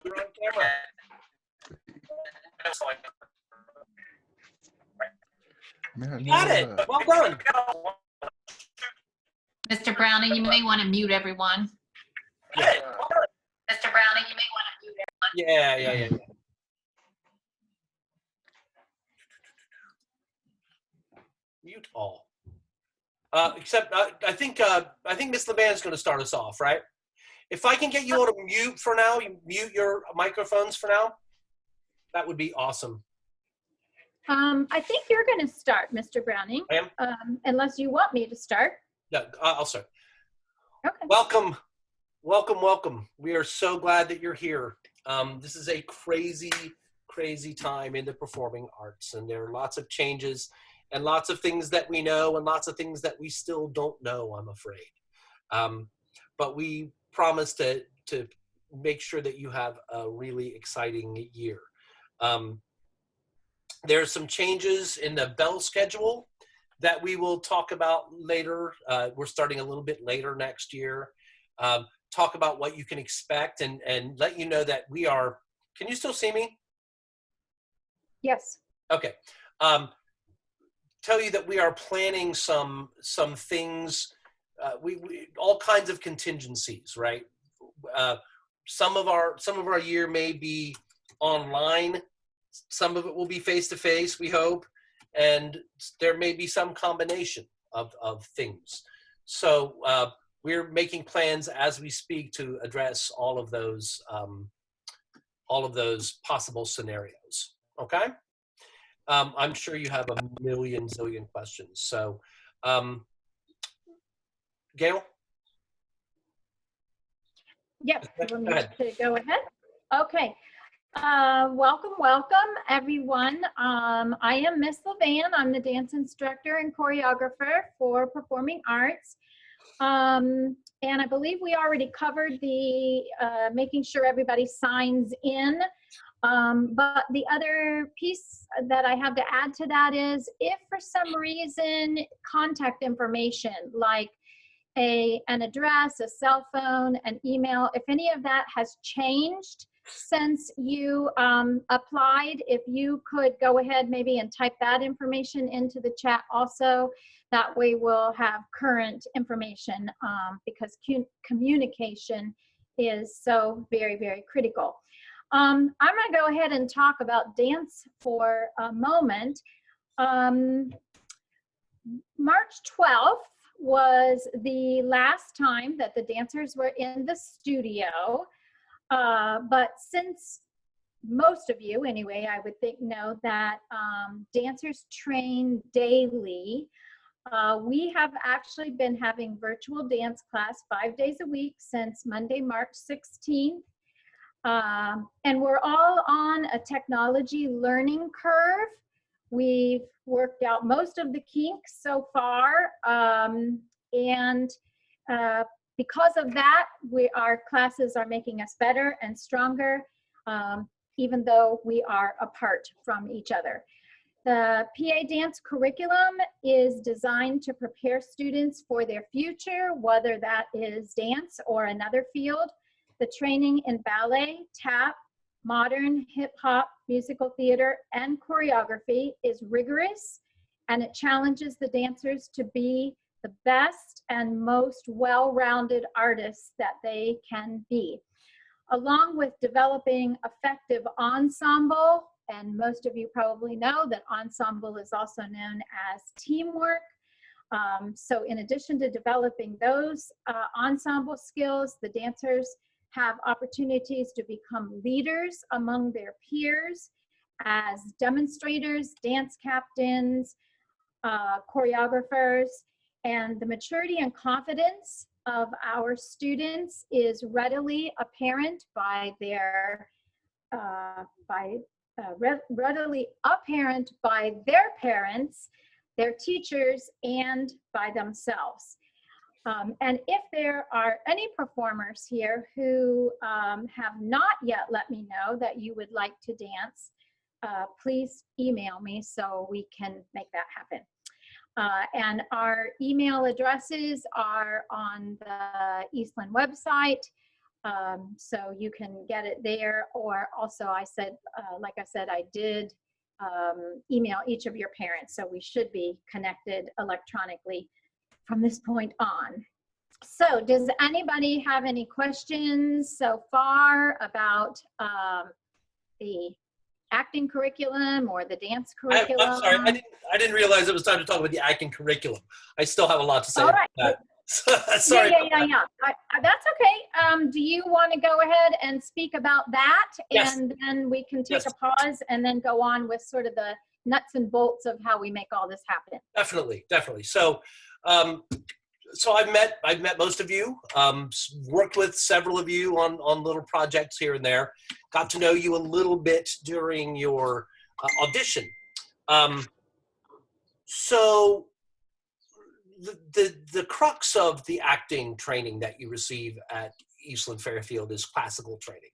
You're on camera. Man, Got it. Well done. Mr. Browning, you may want to mute everyone. Yeah. Mr. Browning, you may want to mute everyone. Yeah. Mute all. Except I think Miss LeVan is going to start us off, right? If I can get you all to mute for now, you mute your microphones for now, that would be awesome. I think you're going to start, Mr. Browning. I am? Unless you want me to start. Yeah, I'll start. Okay. Welcome. We are so glad that you're here. This is a crazy time in the performing arts, and there are lots of changes and lots of things that we know and lots of things that we still don't know, I'm afraid. But we promise to make sure that you have a really exciting year. There's some changes in the bell schedule that we will talk about later. We're starting a little bit later next year. Talk about what you can expect and let you know that we are, can you still see me? Yes. Okay. Tell you that we are planning some things, we all kinds of contingencies, right? Some of our year may be online. Some of it will be face-to-face, we hope, and there may be some combination of things. So we're making plans as we speak to address all of those possible scenarios. Okay. I'm sure you have a zillion questions. So, Gail? Yep, you want me to go ahead? Okay. Welcome, everyone. I am Miss LeVan. I'm the dance instructor and choreographer for performing arts. And I believe we already covered the making sure everybody signs in. But the other piece that I have to add to that is if for some reason contact information like an address, a cell phone, an email, if any of that has changed since you applied, if you could go ahead maybe and type that information into the chat also. That way we'll have current information because communication is so very critical. I'm going to go ahead and talk about dance for a moment. March 12th was the last time that the dancers were in the studio. But since most of you, anyway, I would think know that dancers train daily, we have actually been having virtual dance class 5 days a week since Monday, March 16th. And we're all on a technology learning curve. We've worked out most of the kinks so far. Because of that, our classes are making us better and stronger, even though we are apart from each other. The PA dance curriculum is designed to prepare students for their future, whether that is dance or another field. The training in ballet, tap, modern, hip hop, musical theater, and choreography is rigorous, and it challenges the dancers to be the best and most well-rounded artists that they can be. Along with developing effective ensemble, and most of you probably know that ensemble is also known as teamwork. So in addition to developing those ensemble skills, the dancers have opportunities to become leaders among their peers as demonstrators, dance captains, choreographers, and the maturity and confidence of our students is readily apparent by their parents, their teachers, and by themselves. And if there are any performers here who have not yet let me know that you would like to dance, please email me so we can make that happen. And our email addresses are on the Eastland website. So you can get it there, or also I said, like I said, I did email each of your parents, so we should be connected electronically from this point on. So does anybody have any questions so far about the acting curriculum or the dance curriculum? I'm sorry, I didn't realize it was time to talk about the acting curriculum. I still have a lot to say All about right. that. Sorry. Yeah. That's okay. Do you want to go ahead and speak about that? Yes. And then we can take Yes. a pause and then go on with sort of the nuts and bolts of how we make all this happen. Definitely. So, so I've met most of you, worked with several of you on little projects here and there, got to know you a little bit during your audition. So the crux of the acting training that you receive at Eastland-Fairfield is classical training.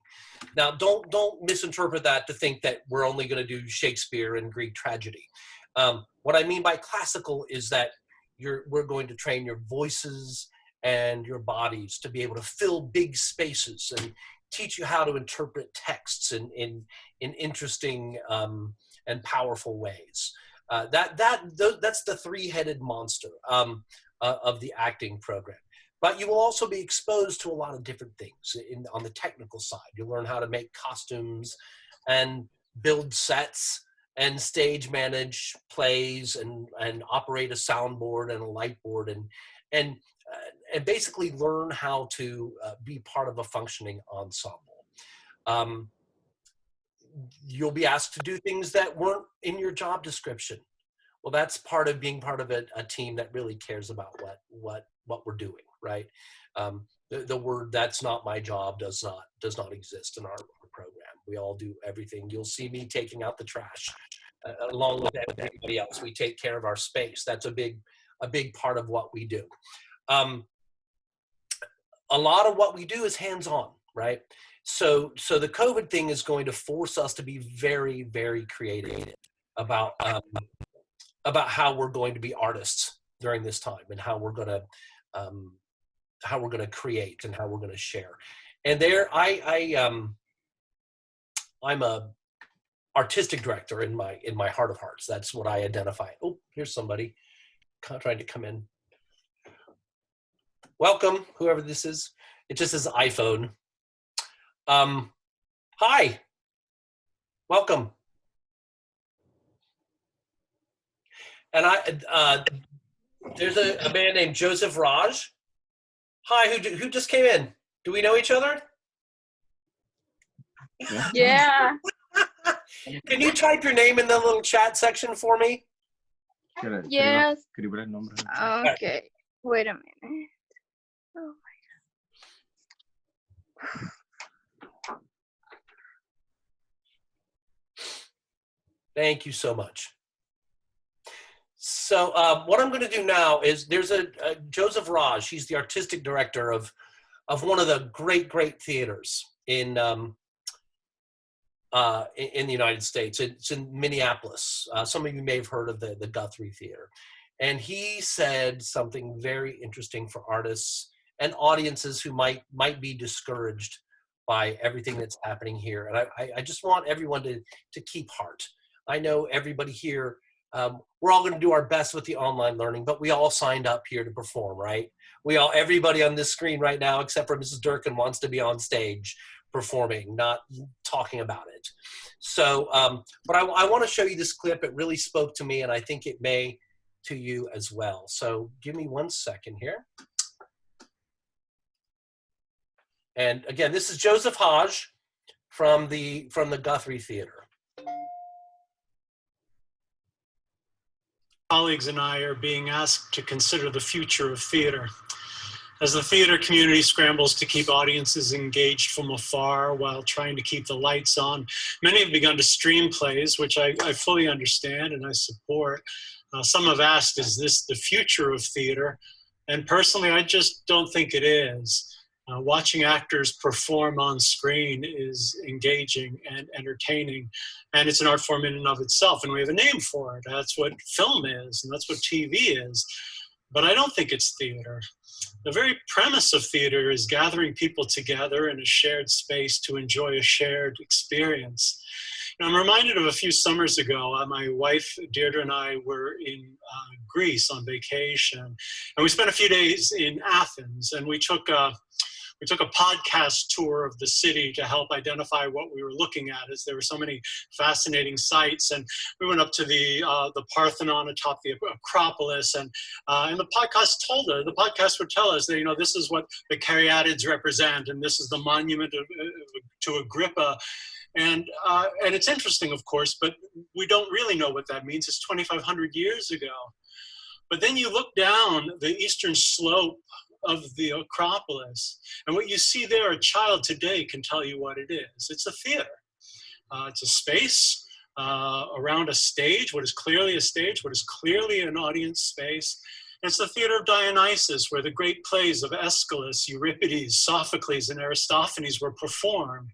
Now, don't misinterpret that to think that we're only going to do Shakespeare and Greek tragedy. What I mean by classical is that we're going to train your voices and your bodies to be able to fill big spaces and teach you how to interpret texts in interesting and powerful ways. That's the three-headed monster of the acting program. But you will also be exposed to a lot of different things on the technical side. You'll learn how to make costumes and build sets and stage manage plays and operate a soundboard and a light board and basically learn how to be part of a functioning ensemble. You'll be asked to do things that weren't in your job description. Well, that's part of being part of a team that really cares about what we're doing, right? The word "that's not my job" does not exist in our program. We all do everything. You'll see me taking out the trash along with everybody else. We take care of our space. That's a big part of what we do. A lot of what we do is hands-on, right? So the COVID thing is going to force us to be very, very creative about how we're going to be artists during this time and how we're going to create and how we're going to share. And there, I'm a artistic director in my heart of hearts. That's what I identify. Oh, here's somebody trying to come in. Welcome, whoever this is. It just says iPhone. Hi, welcome. And there's a man named Joseph Raj. Hi, who just came in? Do we know each other? Yeah. Can you type your name in the little chat section for me? Yes. Escribir el nombre. Okay. Wait a minute. Oh Thank you so much. So what I'm going to do now is there's a Joseph Raj. He's the artistic director of one of the great theaters in the United States. It's in Minneapolis. Some of you may have heard of the Guthrie Theater. And he said something very interesting for artists and audiences who might be discouraged by everything that's happening here. And I just want everyone to keep heart. I know everybody here, we're all going to do our best with the online learning, but we all signed up here to perform, right? Everybody on this screen right now, except for Mrs. Durkin, wants to be on stage performing, not talking about it. So, but I want to show you this clip. It really spoke to me, and I think it may to you as well. So give me 1 second here. And again, this is Joseph Hodge from the Guthrie Theater. Colleagues and I are being asked to consider the future of theater. As the theater community scrambles to keep audiences engaged from afar while trying to keep the lights on, many have begun to stream plays, which I fully understand and I support. Some have asked, is this the future of theater? And personally, I just don't think it is. Watching actors perform on screen is engaging and entertaining, and it's an art form in and of itself, and we have a name for it. That's what film is, and that's what TV is. but I don't think it's theater. The very premise of theater is gathering people together in a shared space to enjoy a shared experience. And I'm reminded of a few summers ago, my wife Deirdre and I were in Greece on vacation, and we spent a few days in Athens, and we took a podcast tour of the city to help identify what we were looking at, as there were so many fascinating sites. And we went up to the Parthenon atop the Acropolis, and the podcast would tell us that, you know, this is what the caryatids represent, and this is the monument to Agrippa. And it's interesting, of course, but we don't really know what that means. It's 2,500 years ago. But then you look down the eastern slope of the Acropolis, and what you see there, a child today can tell you what it is. It's a theater. It's a space around a stage, what is clearly a stage, what is clearly an audience space. And it's the theater of Dionysus, where the great plays of Aeschylus, Euripides, Sophocles, and Aristophanes were performed.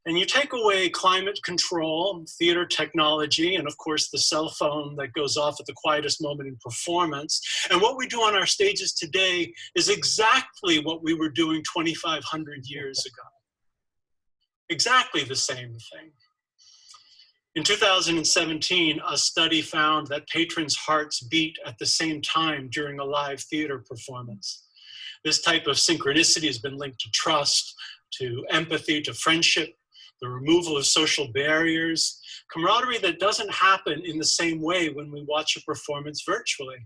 And you take away climate control, theater technology, and of course the cell phone that goes off at the quietest moment in performance. And what we do on our stages today is exactly what we were doing 2,500 years ago. Exactly the same thing. In 2017, a study found that patrons' hearts beat at the same time during a live theater performance. This type of synchronicity has been linked to trust, to empathy, to friendship, the removal of social barriers, camaraderie that doesn't happen in the same way when we watch a performance virtually.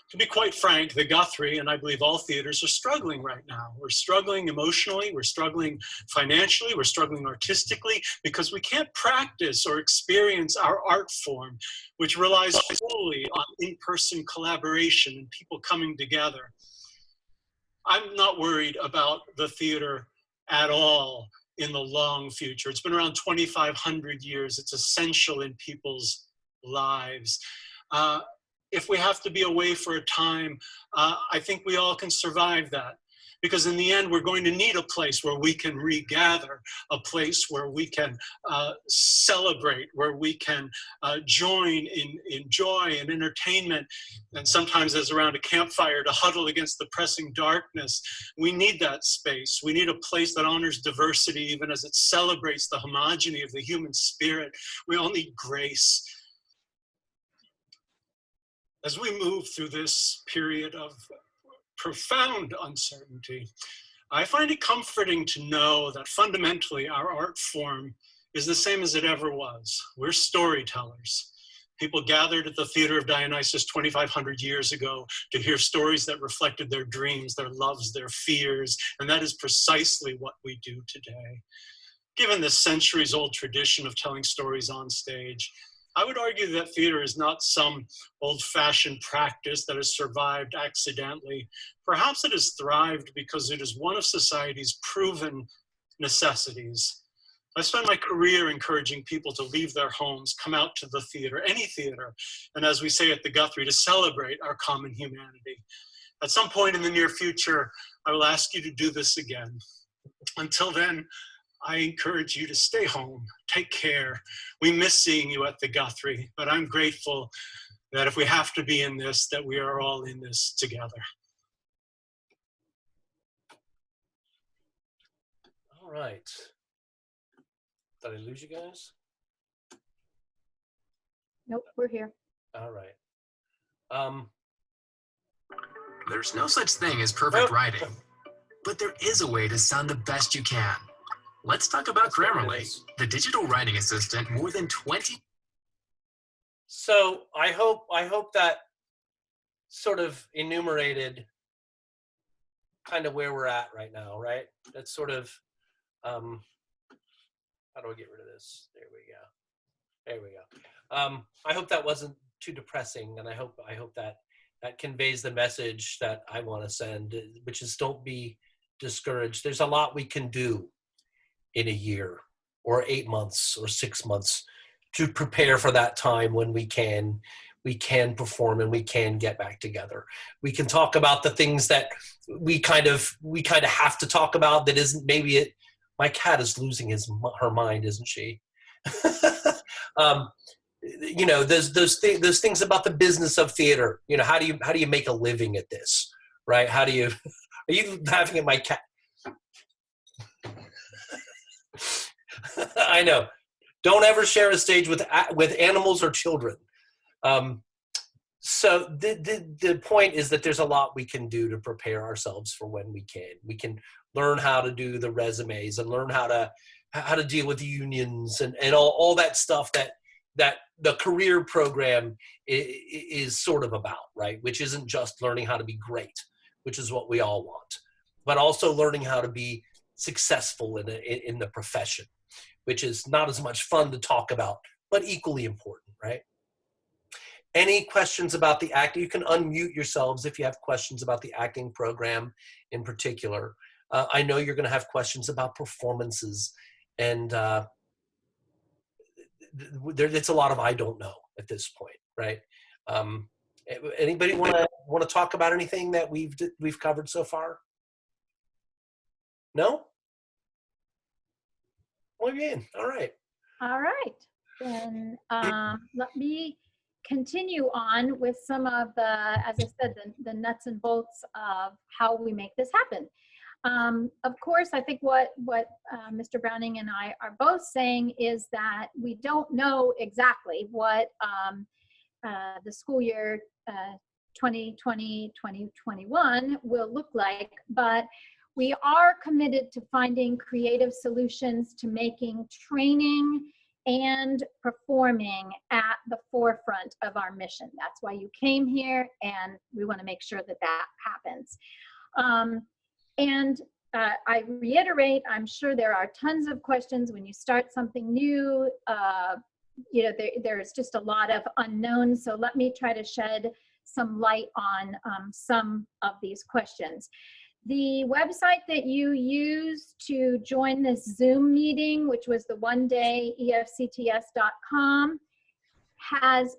To be quite frank, the Guthrie, and I believe all theaters, are struggling right now. We're struggling emotionally, we're struggling financially, we're struggling artistically, because we can't practice or experience our art form, which relies wholly on in-person collaboration and people coming together. I'm not worried about the theater at all in the long future. It's been around 2,500 years. It's essential in people's lives. If we have to be away for a time, I think we all can survive that. Because in the end, we're going to need a place where we can regather, a place where we can celebrate, where we can join in joy and entertainment, and sometimes as around a campfire to huddle against the pressing darkness. We need that space. We need a place that honors diversity, even as it celebrates the homogeny of the human spirit. We all need grace. As we move through this period of profound uncertainty, I find it comforting to know that fundamentally our art form is the same as it ever was. We're storytellers. People gathered at the Theater of Dionysus 2,500 years ago to hear stories that reflected their dreams, their loves, their fears, and that is precisely what we do today. Given this centuries-old tradition of telling stories on stage, I would argue that theater is not some old-fashioned practice that has survived accidentally. Perhaps it has thrived because it is one of society's proven necessities. I spent my career encouraging people to leave their homes, come out to the theater, any theater, and as we say at the Guthrie, to celebrate our common humanity. At some point in the near future, I will ask you to do this again. Until then, I encourage you to stay home, take care. We miss seeing you at the Guthrie, but I'm grateful that if we have to be in this, that we are all in this together. All right. Did I lose you guys? Nope, we're here. All right. There's no such thing as perfect writing, but there is a way to sound the best you can. Let's talk about Grammarly, the digital writing assistant, more than 20. So I hope that sort of enumerated kind of where we're at right now, right? That's sort of, how do I get rid of this? There we go. There we go. I hope that wasn't too depressing, and I hope that conveys the message that I want to send, which is don't be discouraged. There's a lot we can do in a year or 8 months or 6 months to prepare for that time when we can perform and we can get back together. We can talk about the things that we kind of have to talk about that isn't maybe it. My cat is losing her mind, isn't she? you know, those things about the business of theater. You know, how do you make a living at this, right? How do you? Are you laughing at my cat? I know. Don't ever share a stage with animals or children. So the point is that there's a lot we can do to prepare ourselves for when we can. We can learn how to do the resumes and learn how to deal with unions and all that stuff that the career program is sort of about, right? Which isn't just learning how to be great, which is what we all want, but also learning how to be successful in the profession, which is not as much fun to talk about, but equally important, right? Any questions about the acting? You can unmute yourselves if you have questions about the acting program in particular. I know you're going to have questions about performances, and it's a lot of I don't know at this point, right? Anybody want to talk about anything that we've covered so far? No? Well, again, all right. All right, then let me continue on with some of the, as I said, the nuts and bolts of how we make this happen. Of course, I think what Mr. Browning and I are both saying is that we don't know exactly what the school year 2020-2021 will look like, but we are committed to finding creative solutions to making training and performing at the forefront of our mission. That's why you came here, and we want to make sure that that happens. I reiterate, I'm sure there are tons of questions when you start something new. You know, there's just a lot of unknowns, so let me try to shed some light on some of these questions. The website that you used to join this Zoom meeting, which was the one-day EFCTS.com, has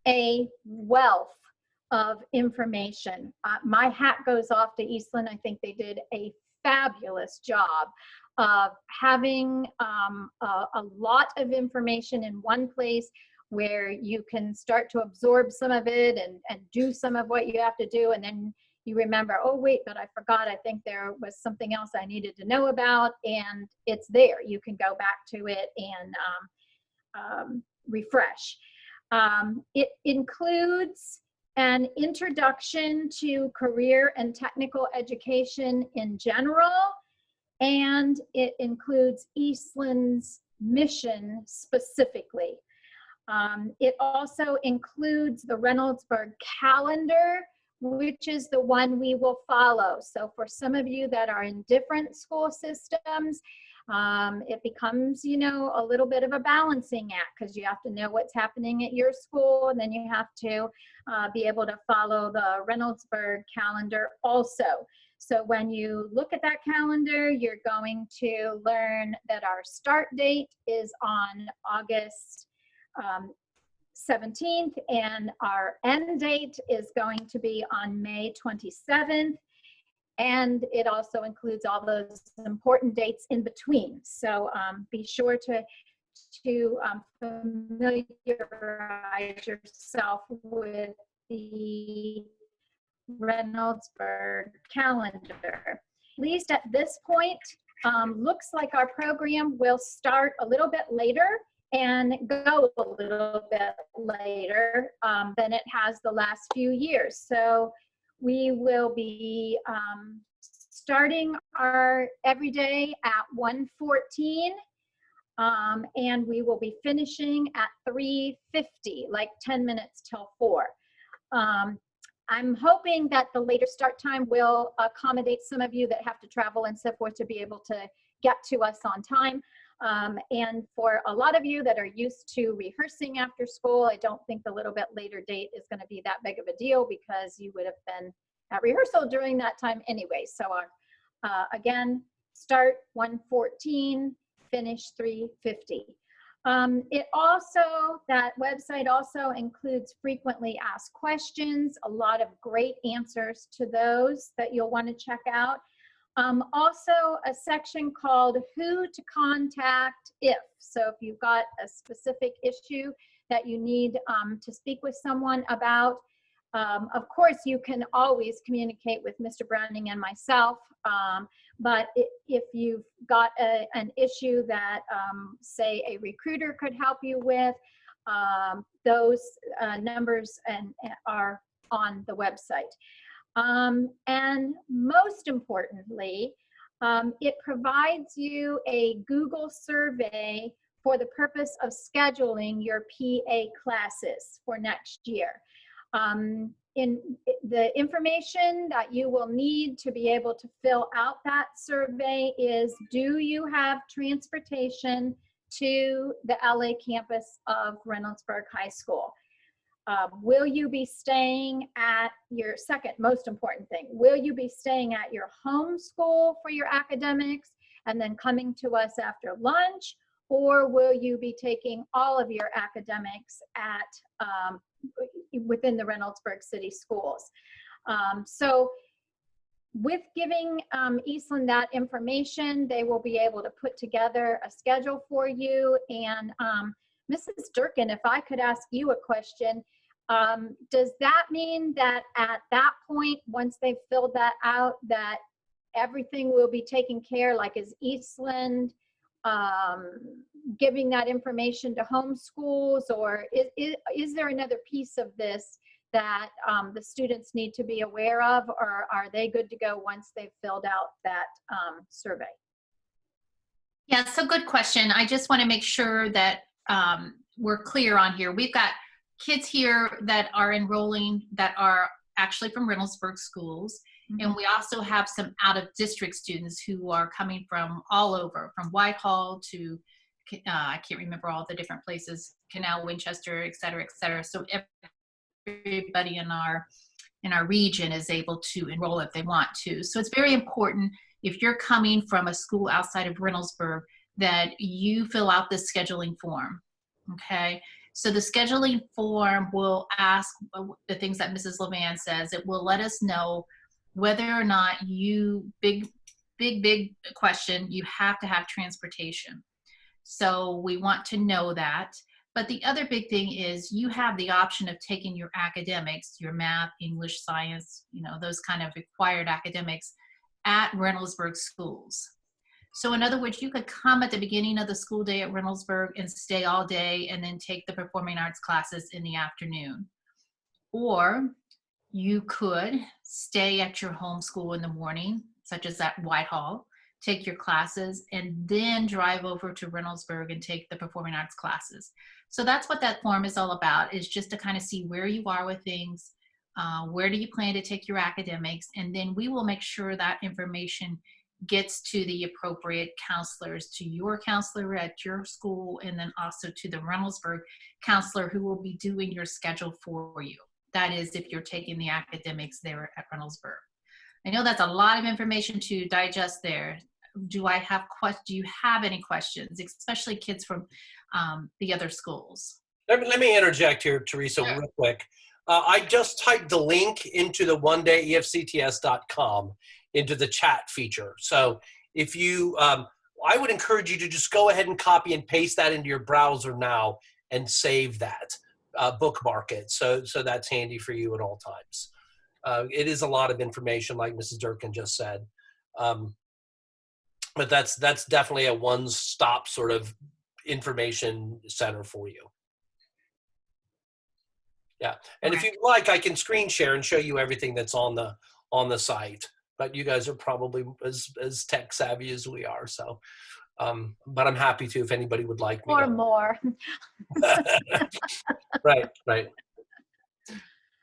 a wealth of information. My hat goes off to Eastland. I think they did a fabulous job of having a lot of information in one place where you can start to absorb some of it and do some of what you have to do, and then you remember, oh wait, but I forgot, I think there was something else I needed to know about, and it's there. You can go back to it and refresh. It includes an introduction to career and technical education in general, and it includes Eastland's mission specifically. It also includes the Reynoldsburg calendar, which is the one we will follow. So for some of you that are in different school systems, it becomes, you know, a little bit of a balancing act, because you have to know what's happening at your school, and then you have to be able to follow the Reynoldsburg calendar also. So when you look at that calendar, you're going to learn that our start date is on August 17th, and our end date is going to be on May 27th. And it also includes all those important dates in between. So be sure to familiarize yourself with the Reynoldsburg calendar. At least at this point, looks like our program will start a little bit later and go a little bit later than it has the last few years. So we will be starting our everyday at 1:14, and we will be finishing at 3:50, like 10 minutes till 4. I'm hoping that the later start time will accommodate some of you that have to travel and so forth to be able to get to us on time. And for a lot of you that are used to rehearsing after school, I don't think the little bit later date is going to be that big of a deal, because you would have been at rehearsal during that time anyway. So again, start 1:14, finish 3:50. That website also includes frequently asked questions, a lot of great answers to those that you'll want to check out. Also a section called Who to Contact If. So if you've got a specific issue that you need to speak with someone about, of course, you can always communicate with Mr. Browning and myself, but if you've got an issue that, say, a recruiter could help you with, those numbers are on the website. And most importantly, it provides you a Google survey for the purpose of scheduling your PA classes for next year. In the information that you will need to be able to fill out that survey is, do you have transportation to the LA campus of Reynoldsburg High School? Will you be staying at your second most important thing? Will you be staying at your home school for your academics and then coming to us after lunch? Or will you be taking all of your academics at within the Reynoldsburg City Schools? So with giving Eastland that information, they will be able to put together a schedule for you. And Mrs. Durkin, if I could ask you a question, does that mean that at that point, once they've filled that out, that everything will be taken care? Like, is Eastland giving that information to home schools, or is there another piece of this that the students need to be aware of, or are they good to go once they've filled out that survey? Yeah, it's a good question. I just want to make sure that we're clear on here. We've got kids here that are enrolling that are actually from Reynoldsburg schools. Mm-hmm. And we also have some out-of-district students who are coming from all over, from Whitehall to, I can't remember all the different places, Canal, Winchester, et cetera, et cetera. So everybody in our region is able to enroll if they want to. So it's very important, if you're coming from a school outside of Reynoldsburg, that you fill out this scheduling form, okay? So the scheduling form will ask the things that Mrs. Levan says. It will let us know whether or not you, big question, you have to have transportation. So we want to know that. But the other big thing is you have the option of taking your academics, your math, English, science, you know, those kind of required academics at Reynoldsburg schools. So in other words, you could come at the beginning of the school day at Reynoldsburg and stay all day and then take the performing arts classes in the afternoon. Or you could stay at your home school in the morning, such as at Whitehall, take your classes, and then drive over to Reynoldsburg and take the performing arts classes. So that's what that form is all about, is just to kind of see where you are with things, where do you plan to take your academics, and then we will make sure that information gets to the appropriate counselors, to your counselor at your school, and then also to the Reynoldsburg counselor who will be doing your schedule for you. That is, if you're taking the academics there at Reynoldsburg. I know that's a lot of information to digest there. Do you have any questions, especially kids from the other schools? Let me interject here, Teresa, real quick. I just typed the link into the onedayefcts.com into the chat feature. So if you, I would encourage you to just go ahead and copy and paste that into your browser now and save that, bookmark it. So that's handy for you at all times. It is a lot of information, like Mrs. Durkin just said. But that's definitely a one-stop sort of information center for you. Yeah, and if you like, I can screen share and show you everything that's on the site. But you guys are probably as tech savvy as we are, so. But I'm happy to if anybody would like me. Or more. Right.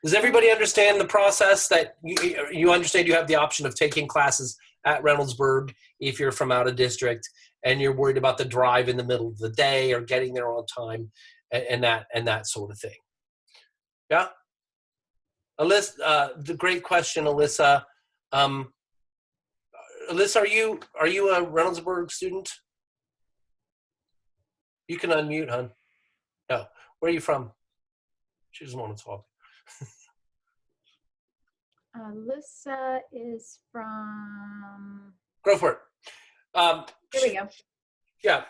Does everybody understand the process, that you understand you have the option of taking classes at Reynoldsburg if you're from out of district and you're worried about the drive in the middle of the day or getting there on time and that sort of thing? Yeah. Alyssa, the great question, Alyssa. Alyssa, are you a Reynoldsburg student? You can unmute, hon. No. Where are you from? She doesn't want to talk. Alyssa is from... Go for it. Here we go. Yeah.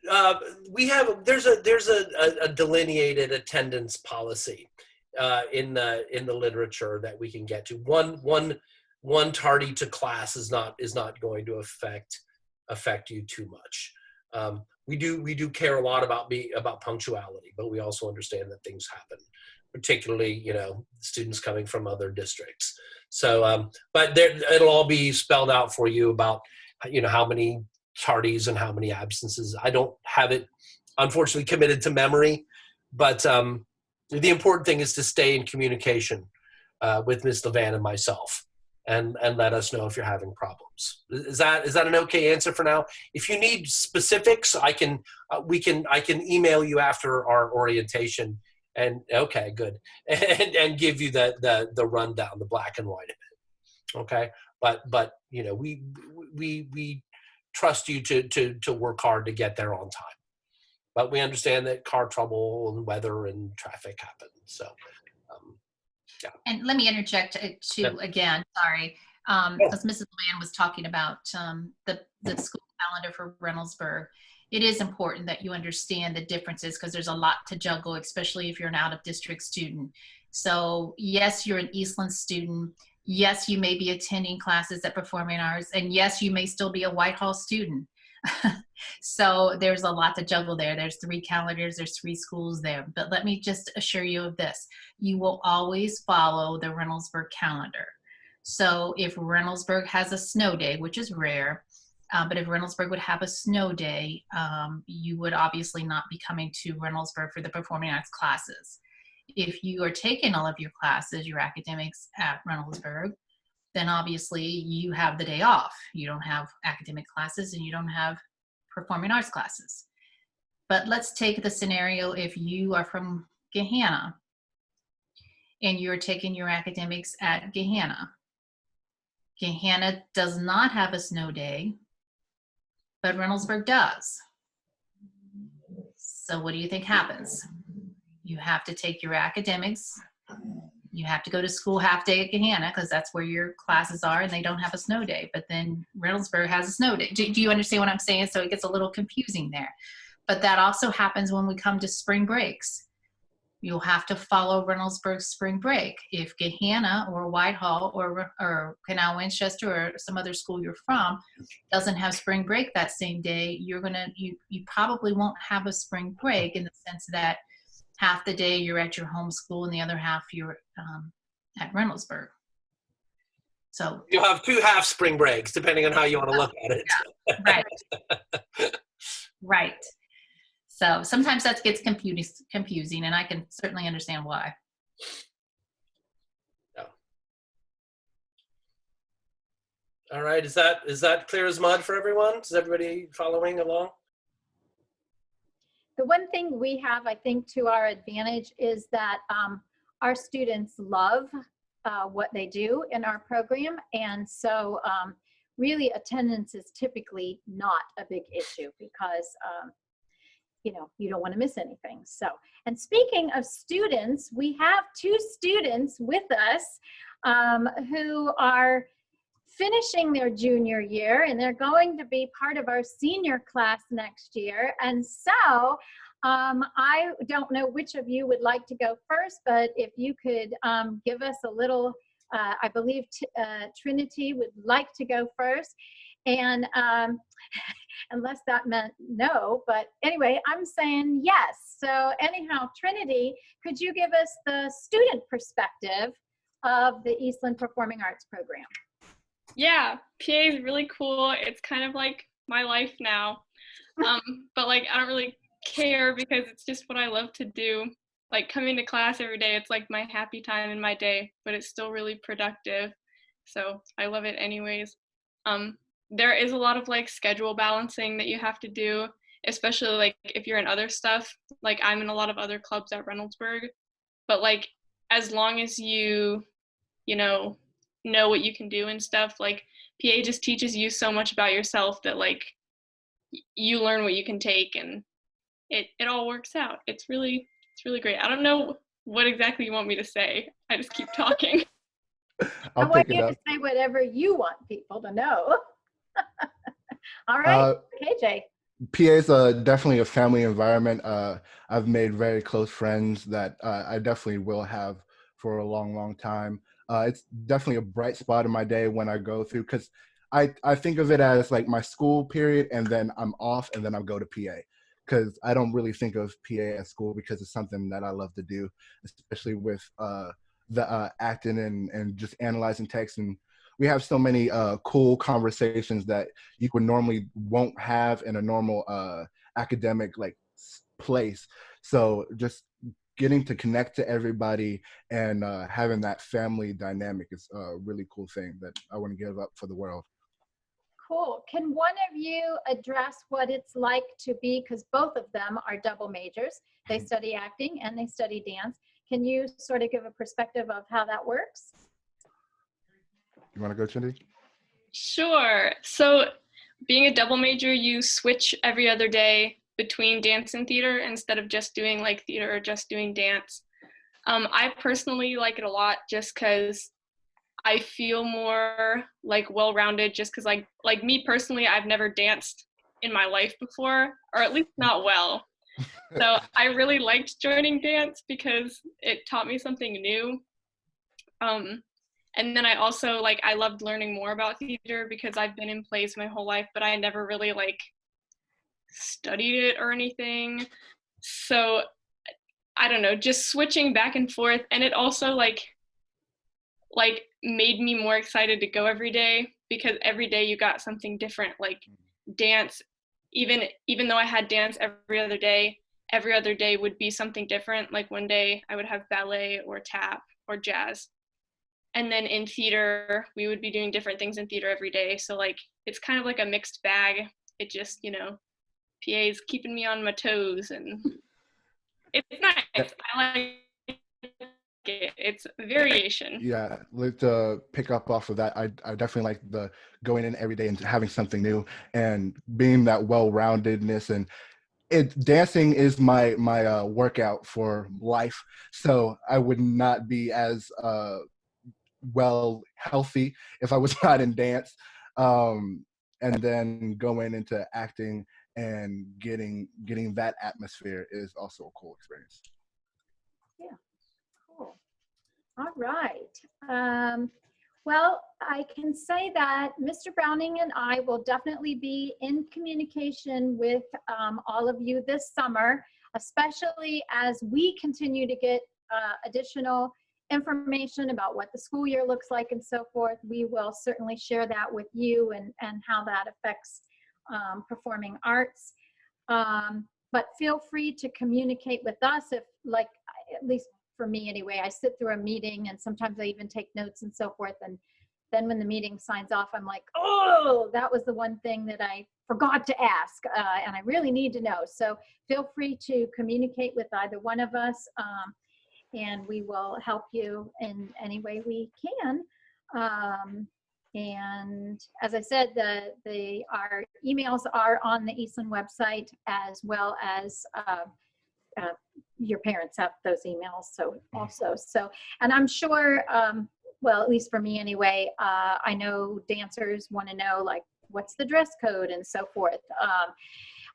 there's a delineated attendance policy in the literature that we can get to. One tardy to class is not going to affect you too much. We do care a lot about punctuality, but we also understand that things happen, particularly students coming from other districts. So, but it'll all be spelled out for you about how many tardies and how many absences. I don't have it, unfortunately, committed to memory, but the important thing is to stay in communication with Ms. Levan and myself, and let us know if you're having problems. Is that an okay answer for now? If you need specifics, I can email you after our orientation, and okay, good, and give you the rundown, the black and white of it. Okay, but we trust you to work hard to get there on time. But we understand that car trouble and weather and traffic happen. So, yeah. And let me interject again, sorry. As Mrs. Land was talking about the school calendar for Reynoldsburg, it is important that you understand the differences because there's a lot to juggle, especially if you're an out-of-district student. So yes, you're an Eastland student. Yes, you may be attending classes at Performing Arts, and yes, you may still be a Whitehall student. So there's a lot to juggle there. There's 3 calendars, there's 3 schools there. But let me just assure you of this. You will always follow the Reynoldsburg calendar. So if Reynoldsburg has a snow day, which is rare, but if Reynoldsburg would have a snow day, you would obviously not be coming to Reynoldsburg for the Performing Arts classes. If you are taking all of your classes, your academics at Reynoldsburg, then obviously you have the day off. You don't have academic classes and you don't have performing arts classes. But let's take the scenario if you are from Gahanna and you're taking your academics at Gahanna. Gahanna does not have a snow day, but Reynoldsburg does. So what do you think happens? You have to take your academics. You have to go to school half day at Gahanna because that's where your classes are and they don't have a snow day. But then Reynoldsburg has a snow day. Do you understand what I'm saying? So it gets a little confusing there. But that also happens when we come to spring breaks. You'll have to follow Reynoldsburg's spring break. If Gahanna or Whitehall or Canal Winchester or some other school you're from doesn't have spring break that same day, you probably won't have a spring break in the sense that half the day you're at your home school and the other half you're at Reynoldsburg. So you'll have 2 half spring breaks, depending on how you want to look at it. Yeah, right. Right. So sometimes that gets confusing, and I can certainly understand why. Yeah. All right. Is that clear as mud for everyone? Is everybody following along? The one thing we have, I think, to our advantage is that our students love what they do in our program. And so really attendance is typically not a big issue because, you don't want to miss anything. So, and speaking of students, we have 2 students with us who are finishing their junior year, and they're going to be part of our senior class next year. And so I don't know which of you would like to go first, but if you could give us a little, I believe Trinity would like to go first. And unless that meant no, but anyway, I'm saying yes. So anyhow, Trinity, could you give us the student perspective of the Eastland Performing Arts program? Yeah, PA is really cool. It's kind of like my life now. But like, I don't really care because it's just what I love to do. Like coming to class every day, it's like my happy time in my day, but it's still really productive. So I love it anyways. There is a lot of like schedule balancing that you have to do, especially like if you're in other stuff. Like I'm in a lot of other clubs at Reynoldsburg, but like as long as you know what you can do and stuff, like PA just teaches you so much about yourself that like you learn what you can take and it all works out. It's really great. I don't know what exactly you want me to say. I just keep talking. I want you to say whatever you want people to know. All right, KJ. PA is definitely a family environment. I've made very close friends that I definitely will have for a long, long time. It's definitely a bright spot in my day when I go through, because I think of it as like my school period, and then I'm off, and then I go to PA. Because I don't really think of PA as school, because it's something that I love to do, especially with the acting and just analyzing text. And we have so many cool conversations that you would normally won't have in a normal academic like place. So just getting to connect to everybody and having that family dynamic is a really cool thing that I want to give up for the world. Cool. Can one of you address what it's like to be, because both of them are double majors. They study acting and they study dance. Can you sort of give a perspective of how that works? You want to go, Chindy? Sure. So being a double major, you switch every other day between dance and theater instead of just doing like theater or just doing dance. I personally like it a lot just because I feel more like well-rounded, just because like me personally, I've never danced in my life before, or at least not well. So I really liked joining dance because it taught me something new. And then I also I loved learning more about theater because I've been in plays my whole life, but I never really like studied it or anything. So I don't know, just switching back and forth, and it also like made me more excited to go every day because every day you got something different. Like dance, even though I had dance every other day would be something different. Like one day I would have ballet or tap or jazz. And then in theater, we would be doing different things in theater every day. So like it's kind of like a mixed bag. It just, PA's keeping me on my toes, and it's nice. I like it. It's variation. Yeah, to pick up off of that, I definitely like the going in every day and having something new and being that well-roundedness. And dancing is my workout for life, so I would not be as well healthy if I was not in dance. And then going into acting and getting that atmosphere is also a cool experience. Yeah, cool. All right. Well, I can say that Mr. Browning and I will definitely be in communication with all of you this summer, especially as we continue to get additional information about what the school year looks like and so forth. We will certainly share that with you and how that affects performing arts. But feel free to communicate with us if, like, at least for me anyway, I sit through a meeting and sometimes I even take notes and so forth. And then when the meeting signs off, I'm like, oh, that was the one thing that I forgot to ask. And I really need to know. So feel free to communicate with either one of us. And we will help you in any way we can. And as I said, our emails are on the Eastland website, as well as your parents have those emails. So also, and I'm sure, well, at least for me anyway, I know dancers want to know like, what's the dress code and so forth.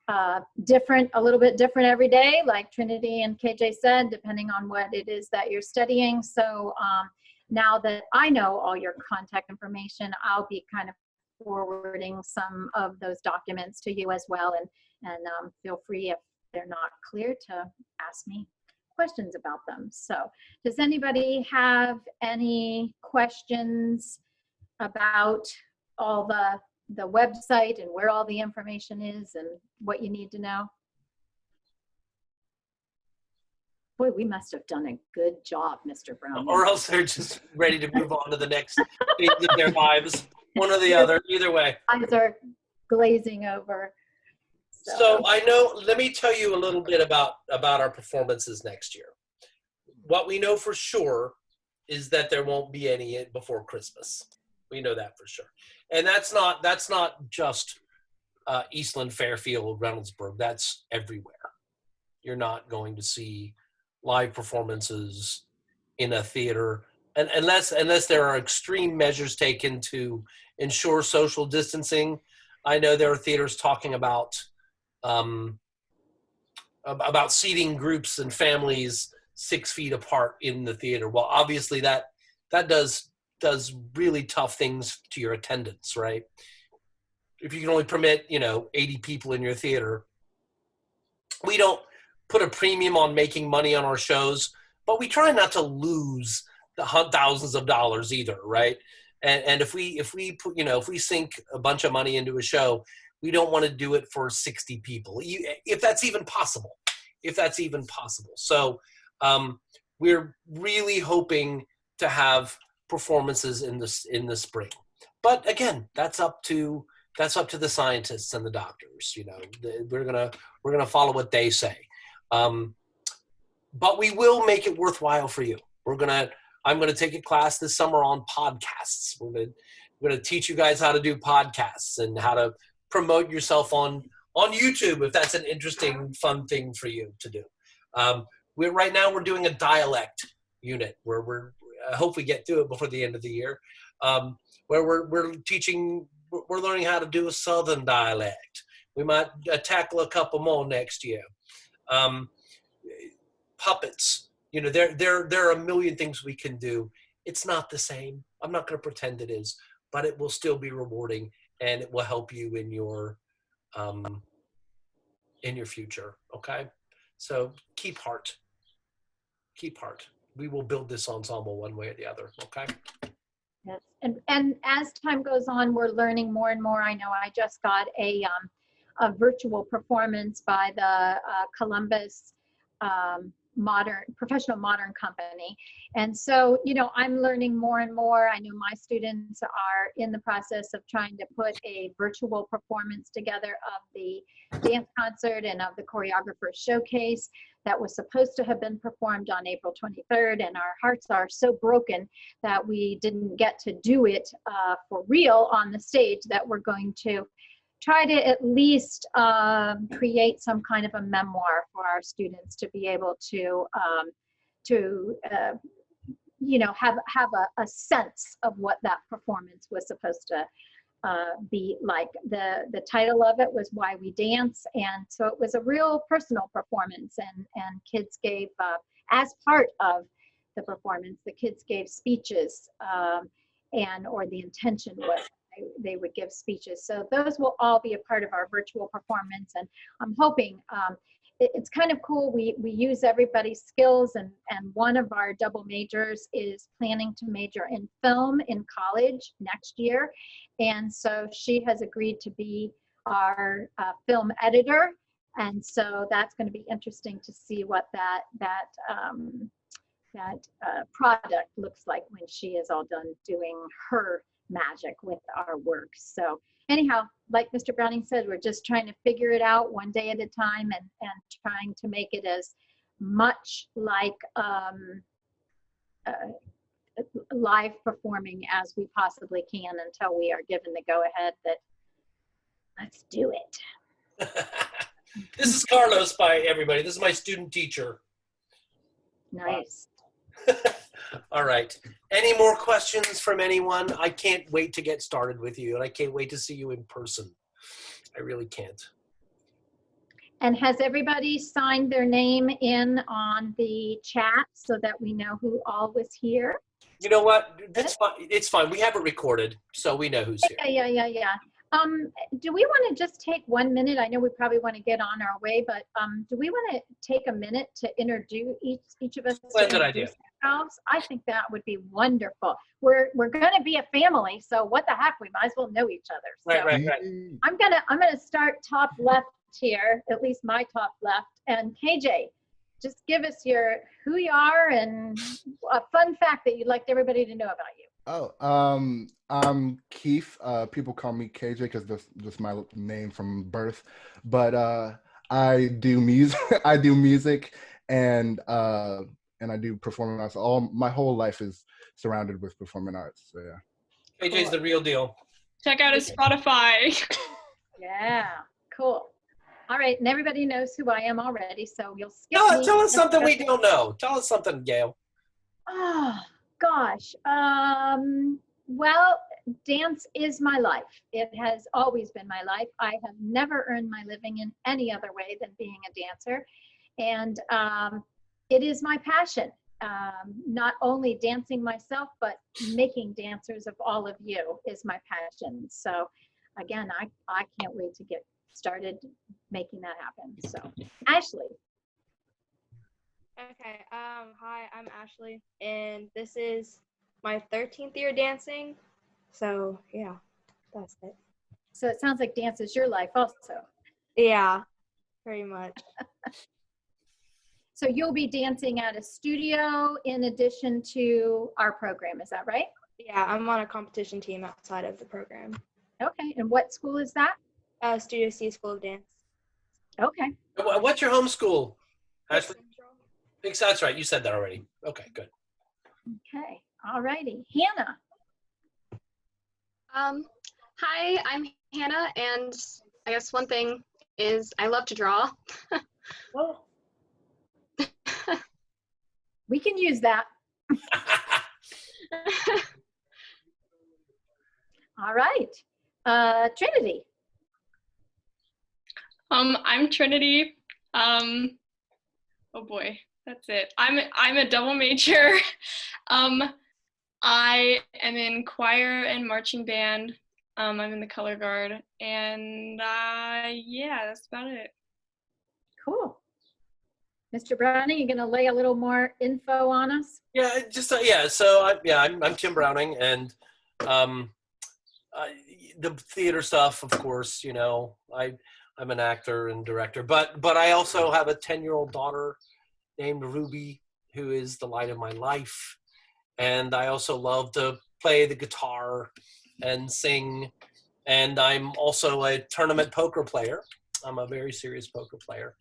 A little bit different every day, like Trinity and KJ said, depending on what it is that you're studying. So now that I know all your contact information, I'll be kind of forwarding some of those documents to you as well. And feel free, if they're not clear, to ask me questions about them. So does anybody have any questions about all the website and where all the information is and what you need to know? Boy, we must have done a good job, Mr. Brown. Or else they're just ready to move on to the next stage of their lives. One or the other, either way. Eyes are glazing over. So I know, let me tell you a little bit about our performances next year. What we know for sure is that there won't be any before Christmas. We know that for sure. And that's not just Eastland-Fairfield, Reynoldsburg. That's everywhere. You're not going to see live performances in a theater, and unless there are extreme measures taken to ensure social distancing. I know there are theaters talking about about seating groups and families 6 feet apart in the theater. Well, obviously that does really tough things to your attendance, right? If you can only permit, 80 people in your theater, we don't put a premium on making money on our shows, but we try not to lose the thousands of dollars either, right? And if we put, if we sink a bunch of money into a show, we don't want to do it for 60 people, if that's even possible. So we're really hoping to have performances in the spring. But again, that's up to the scientists and the doctors. We're gonna follow what they say. But we will make it worthwhile for you. I'm gonna take a class this summer on podcasts. We're gonna teach you guys how to do podcasts and how to promote yourself on YouTube, if that's an interesting, fun thing for you to do. Right now we're doing a dialect unit where I hope we get through it before the end of the year, where we're learning how to do a Southern dialect. We might tackle a couple more next year. Puppets, there are a million things we can do. It's not the same. I'm not going to pretend it is, but it will still be rewarding, and it will help you in your future. Okay, so keep heart. We will build this ensemble one way or the other. Okay. Yes, and as time goes on, we're learning more and more. I know I just got a virtual performance by the Columbus professional modern company, and so I'm learning more and more. I know my students are in the process of trying to put a virtual performance together of the dance concert and of the choreographer showcase that was supposed to have been performed on April 23rd, and our hearts are so broken that we didn't get to do it for real on the stage, that we're going to try to at least create some kind of a memoir for our students to be able to have a sense of what that performance was supposed to be like. The title of it was Why We Dance, and so it was a real personal performance, and kids gave, as part of the performance, the kids gave speeches, or the intention was they would give speeches. So those will all be a part of our virtual performance, and I'm hoping it's kind of cool. We use everybody's skills, and one of our double majors is planning to major in film in college next year, and so she has agreed to be our film editor, and so that's going to be interesting to see what that product looks like when she is all done doing her magic with our work. So anyhow, like Mr. Browning said, we're just trying to figure it out one day at a time, and trying to make it as much like live performing as we possibly can, until we are given the go-ahead that let's do it. This is Carlos, by everybody. This is my student teacher. Nice. All right. Any more questions from anyone? I can't wait to get started with you, and I can't wait to see you in person. I really can't. And has everybody signed their name in on the chat so that we know who all was here? You know what? That's fine. It's fine. We have it recorded, so we know who's here. Yeah. Do we want to just take 1 minute? I know we probably want to get on our way, but do we want to take a minute to introduce each of us? That's a good idea. Ourselves? I think that would be wonderful. We're going to be a family, so what the heck? We might as well know each other. So Right. I'm gonna start top left here, at least my top left, and KJ, just give us who you are and a fun fact that you'd like everybody to know about you. I'm Keith. People call me KJ because that's my name from birth. But I do music. I do music, and I do performing arts. My whole life is surrounded with performing arts. So yeah. KJ's the real deal. Check out his Spotify. Yeah, cool. All right, and everybody knows who I am already, so you'll skip me. Tell us something we don't know. Tell us something, Gail. Oh, gosh. Well, dance is my life. It has always been my life. I have never earned my living in any other way than being a dancer. And it is my passion. Not only dancing myself, but making dancers of all of you is my passion. So again, I can't wait to get started making that happen. So Ashley. Okay, hi, I'm Ashley, and this is my 13th year dancing. So yeah, that's it. So it sounds like dance is your life also. Yeah, pretty much. So you'll be dancing at a studio in addition to our program, is that right? Yeah, I'm on a competition team outside of the program. Okay, and what school is that? Studio C School of Dance. Okay. What's your home school, Ashley? Central. That's right. You said that already. Okay, good. Okay, all righty. Hannah. Hi, I'm Hannah, and I guess one thing is I love to draw. Oh. We can use that. All right. Trinity. I'm Trinity. Oh boy, that's it. I'm a double major. I am in choir and marching band. I'm in the color guard, and yeah, that's about it. Cool. Mr. Browning, you gonna lay a little more info on us? Yeah, just yeah. So I'm Tim Browning, and the theater stuff, of course. You know, I'm an actor and director, but I also have a 10-year-old daughter named Ruby, who is the light of my life, and I also love to play the guitar and sing, and I'm also a tournament poker player. I'm a very serious poker player.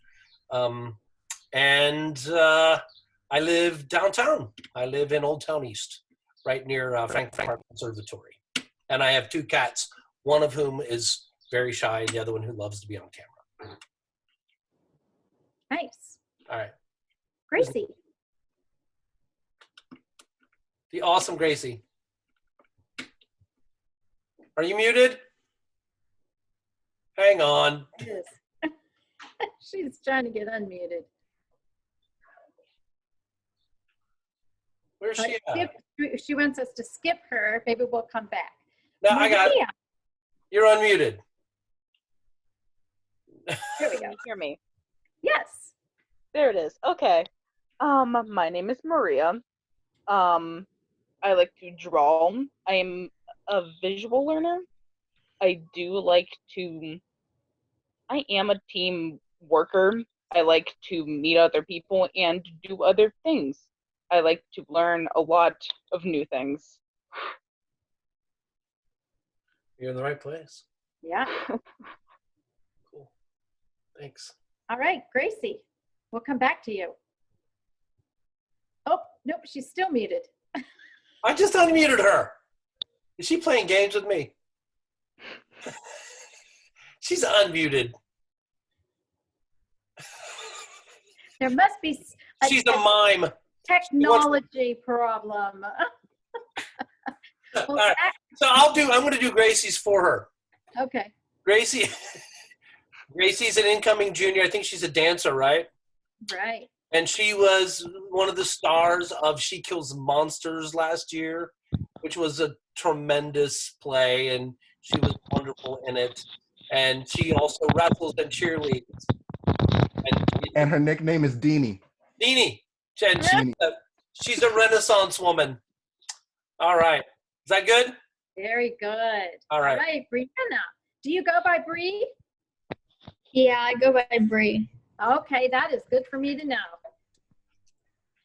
And I live downtown. I live in Old Town East, right near Frank Park Conservatory. And I have 2 cats, one of whom is very shy, the other one who loves to be on camera. Nice. All right. Gracie. The awesome Gracie. Are you muted? Hang on. Yes. She's trying to get unmuted. Where's she at? She wants us to skip her. Maybe we'll come back. No, I got it. You're unmuted. There we go. Can you hear me? Yes. There it is. Okay. My name is Maria. I like to draw. I am a visual learner. I am a team worker. I like to meet other people and do other things. I like to learn a lot of new things. You're in the right place. Yeah. Cool. Thanks. All right, Gracie, we'll come back to you. Oh, nope, she's still muted. I just unmuted her. Is she playing games with me? She's unmuted. There must be She's a mime. Technology problem. Well, all right. So I'm going to do Gracie's for her. Okay. Gracie's an incoming junior. I think she's a dancer, right? Right. And she was one of the stars of She Kills Monsters last year, which was a tremendous play, and she was wonderful in it. And she also wrestles and cheerleads. And her nickname is Deanie. Deanie. And she's a Renaissance woman. All right. Is that good? Very good. All right. All right, Brianna. Do you go by Bree? Yeah, I go by Bree. Okay, that is good for me to know.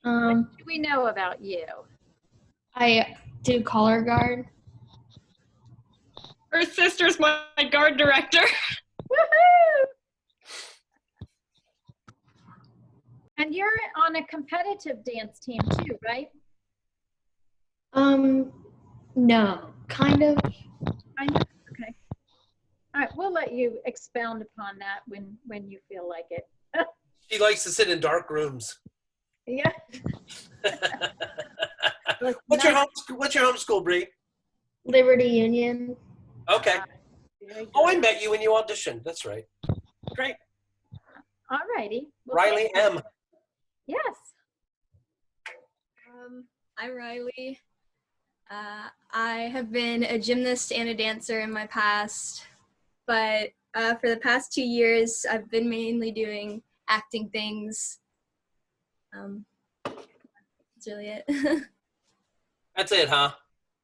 What do we know about you? I do color guard. Her sister's my guard director. Woohoo! And you're on a competitive dance team too, right? No, kind of. Kind of. Okay. All right, we'll let you expound upon that when you feel like it. She likes to sit in dark rooms. Yeah. What's your homeschool, Bree? Liberty Union. Okay. Very Oh, I good. met you when you auditioned. That's right. Great. All righty. Well, Riley M. yes. I'm Riley. I have been a gymnast and a dancer in my past, but for the past 2 years, I've been mainly doing acting things. That's really it. That's it, huh?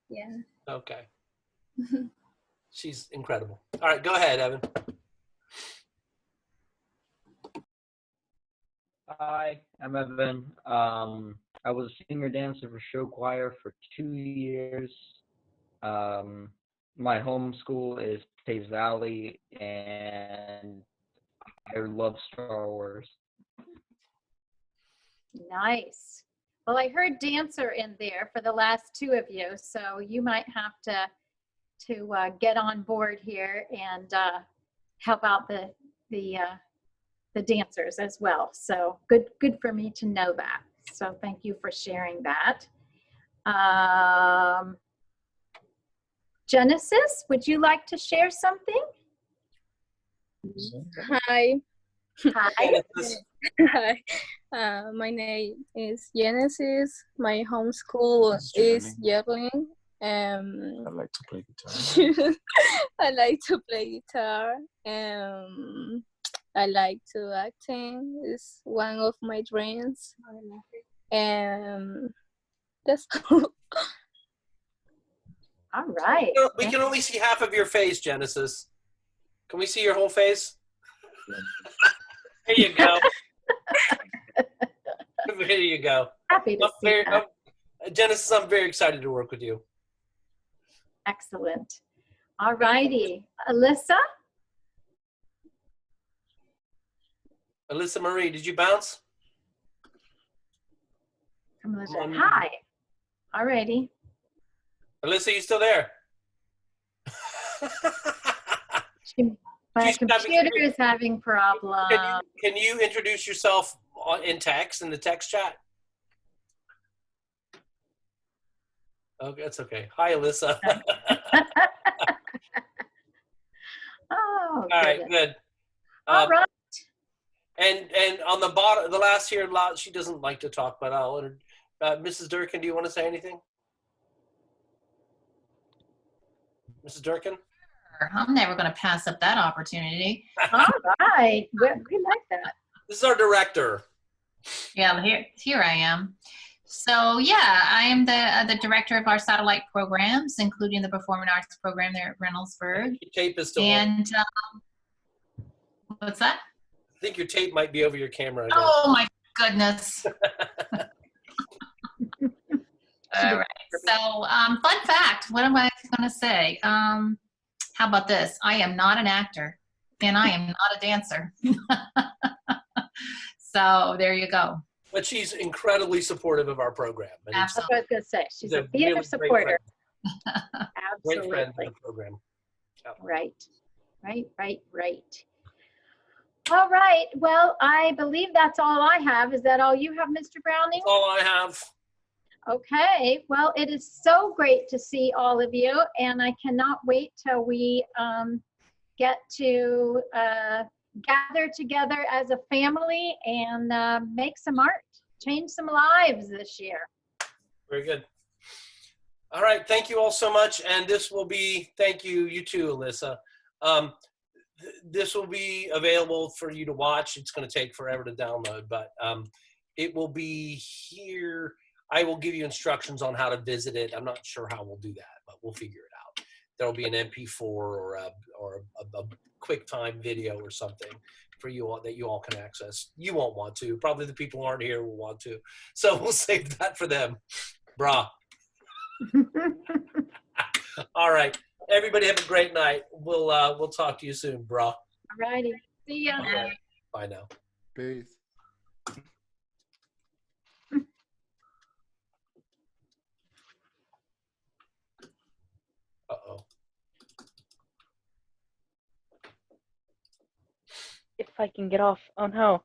Yeah. Okay. She's incredible. All right, go ahead, Evan. Hi, I'm Evan. I was a senior dancer for show choir for 2 years. My home school is Taves Valley, and I love Star Wars. Nice. Well, I heard dancer in there for the last two of you, so you might have to get on board here and help out the dancers as well. So good for me to know that. So thank you for sharing that. Genesis, would you like to share something? Hi. Hi. Hi. My name is Genesis. My homeschool is Yerling. I like to play guitar. I like to play guitar. I like to acting. It's one of my dreams. That's all. All right. We can only see half of your face, Genesis. Can we see your whole face? There you go. There you go. Happy to see that. Genesis, I'm very excited to work with you. Excellent. All righty. Alyssa? Alyssa Marie, did you bounce? Hi. All righty. Alyssa, you still there? My computer is having problems. Can you introduce yourself in the text chat? Okay, that's okay. Hi, Alyssa. Oh, all right, good. All right. And on the bottom, the last here, she doesn't like to talk, but I'll. Mrs. Durkin, do you want to say anything? Mrs. Durkin? I'm never going to pass up that opportunity. All right. We like that. This is our director. Yeah, here I am. So yeah, I am the director of our satellite programs, including the performing arts program there at Reynoldsburg. Your tape is still and what's that? I think your tape might be over your camera again. Oh my goodness. All right. So fun fact, what am I going to say? How about this? I am not an actor and I am not a dancer. So there you go. But she's incredibly supportive of our program. Absolutely. That's what I was going to say. She's a theater really supporter. Great friend of the program. Yeah. Right. All right. Well, I believe that's all I have. Is that all you have, Mr. Browning? That's all I have. Okay. Well, it is so great to see all of you, and I cannot wait till we get to gather together as a family and make some art, change some lives this year. Very good. All right. Thank you all so much. And this will be, thank you, you too, Alyssa. This will be available for you to watch. It's going to take forever to download, but it will be here. I will give you instructions on how to visit it. I'm not sure how we'll do that, but we'll figure it out. There'll be an MP4 or a QuickTime video or something for you all that you all can access. You won't want to. Probably the people who aren't here will want to. So we'll save that for them. Brah. All right. Everybody have a great night. We'll talk to you soon, brah. All righty. See ya. Right. Bye now. Peace. Uh-oh. If I can get off. Oh no.